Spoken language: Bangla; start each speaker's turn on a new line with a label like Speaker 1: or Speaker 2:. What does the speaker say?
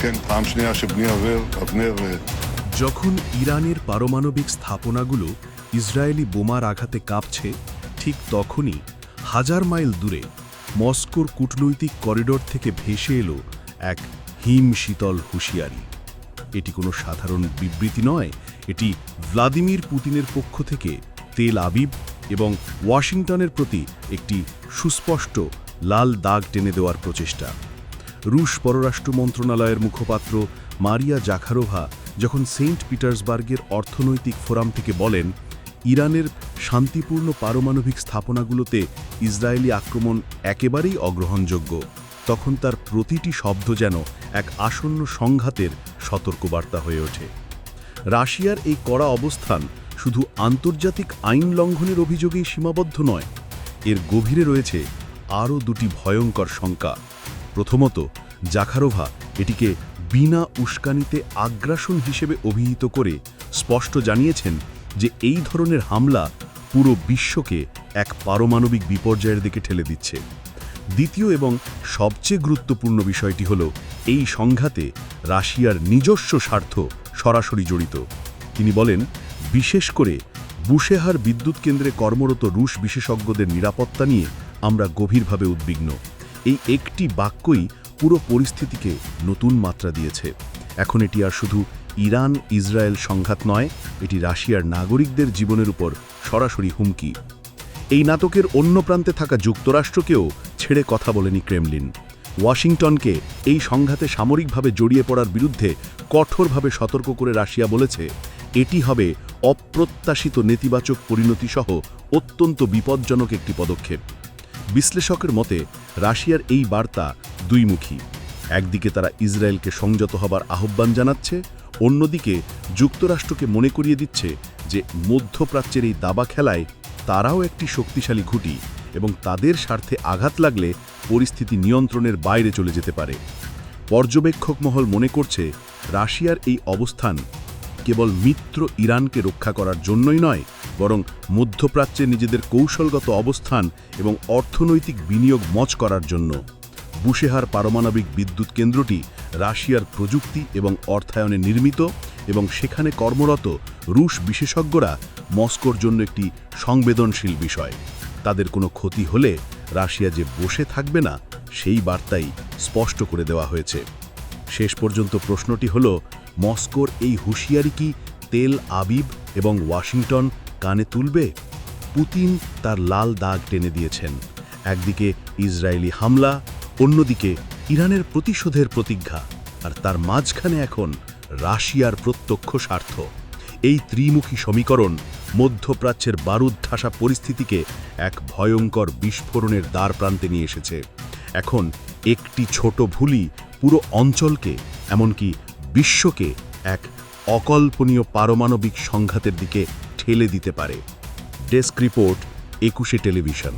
Speaker 1: כן, פעם שנייה שבני אבנר
Speaker 2: যখন ইরানের পারমাণবিক স্থাপনাগুলো ইসরায়েলি বোমার আঘাতে কাঁপছে, ঠিক তখনই হাজার মাইল দূরে মস্কোর কূটনৈতিক করিডোর থেকে ভেসে এলো এক হিমশীতল হুঁশিয়ারি। এটি কোনো সাধারণ বিবৃতি নয়, এটি ভ্লাদিমির পুতিনের পক্ষ থেকে তেল আবিব এবং ওয়াশিংটনের প্রতি একটি সুস্পষ্ট লাল দাগ টেনে দেওয়ার প্রচেষ্টা। রুশ পররাষ্ট্র মন্ত্রণালয়ের মুখপাত্র মারিয়া জাখারোভা যখন সেন্ট পিটার্সবার্গের অর্থনৈতিক ফোরাম থেকে বলেন, ইরানের শান্তিপূর্ণ পারমাণবিক স্থাপনাগুলোতে ইসরায়েলি আক্রমণ একেবারেই অগ্রহণযোগ্য, তখন তার প্রতিটি শব্দ যেন এক আসন্ন সংঘাতের সতর্কবার্তা হয়ে ওঠে। রাশিয়ার এই কড়া অবস্থান শুধু আন্তর্জাতিক আইন লঙ্ঘনের অভিযোগেই সীমাবদ্ধ নয়, এর গভীরে রয়েছে আরও দুটি ভয়ঙ্কর শঙ্কা। প্রথমত, জাখারোভা এটিকে বিনা উস্কানিতে আগ্রাসন হিসেবে অভিহিত করে স্পষ্ট জানিয়েছেন যে এই ধরনের হামলা পুরো বিশ্বকে এক পারমাণবিক বিপর্যয়ের দিকে ঠেলে দিচ্ছে। দ্বিতীয় এবং সবচেয়ে গুরুত্বপূর্ণ বিষয়টি হল, এই সংঘাতে রাশিয়ার নিজস্ব স্বার্থ সরাসরি জড়িত। তিনি বলেন, বিশেষ করে বুশেহার বিদ্যুৎ কেন্দ্রে কর্মরত রুশ বিশেষজ্ঞদের নিরাপত্তা নিয়ে আমরা গভীরভাবে উদ্বিগ্ন। এই একটি বাক্যই পুরো পরিস্থিতিকে নতুন মাত্রা দিয়েছে। এখন এটি আর শুধু ইরান ইসরায়েল সংঘাত নয়, এটি রাশিয়ার নাগরিকদের জীবনের উপর সরাসরি হুমকি। এই নাটকের অন্য প্রান্তে থাকা যুক্তরাষ্ট্রকেও ছেড়ে কথা বলেনি ক্রেমলিন। ওয়াশিংটনকে এই সংঘাতে সামরিকভাবে জড়িয়ে পড়ার বিরুদ্ধে কঠোরভাবে সতর্ক করে রাশিয়া বলেছে, এটি হবে অপ্রত্যাশিত নেতিবাচক পরিণতিসহ অত্যন্ত বিপজ্জনক একটি পদক্ষেপ। বিশ্লেষকের মতে, রাশিয়ার এই বার্তা দুইমুখী। একদিকে তারা ইসরায়েলকে সংযত হবার আহ্বান জানাচ্ছে, অন্যদিকে যুক্তরাষ্ট্রকে মনে করিয়ে দিচ্ছে যে মধ্যপ্রাচ্যের এই দাবা খেলায় তারাও একটি শক্তিশালী ঘুঁটি এবং তাদের স্বার্থে আঘাত লাগলে পরিস্থিতি নিয়ন্ত্রণের বাইরে চলে যেতে পারে। পর্যবেক্ষক মহল মনে করছে, রাশিয়ার এই অবস্থান কেবল মিত্র ইরানকে রক্ষা করার জন্যই নয়, বরং মধ্যপ্রাচ্যে নিজেদের কৌশলগত অবস্থান এবং অর্থনৈতিক বিনিয়োগ মজ করার জন্য। বুশেহার পারমাণবিক বিদ্যুৎ কেন্দ্রটি রাশিয়ার প্রযুক্তি এবং অর্থায়নে নির্মিত এবং সেখানে কর্মরত রুশ বিশেষজ্ঞরা মস্কোর জন্য একটি সংবেদনশীল বিষয়। তাদের কোনো ক্ষতি হলে রাশিয়া যে বসে থাকবে না, সেই বার্তাই স্পষ্ট করে দেওয়া হয়েছে। শেষ পর্যন্ত প্রশ্নটি হল, মস্কোর এই হুঁশিয়ারি কি তেল আবিব এবং ওয়াশিংটন কানে তুলবে? পুতিন তার লাল দাগ টেনে দিয়েছেন, একদিকে ইসরায়েলি হামলা, অন্যদিকে ইরানের প্রতিশোধের প্রতিজ্ঞা, আর তার মাঝখানে এখন রাশিয়ার প্রত্যক্ষ স্বার্থ। এই ত্রিমুখী সমীকরণ মধ্যপ্রাচ্যের বারুদ ঠাসা পরিস্থিতিকে এক ভয়ঙ্কর বিস্ফোরণের দ্বার প্রান্তে নিয়ে এসেছে। এখন একটি ছোট ভুলই পুরো অঞ্চলকে, এমনকি বিশ্বকে এক অকল্পনীয় পারমাণবিক সংঘাতের দিকে ঠেলে দিতে পারে। Desk report, 21 television.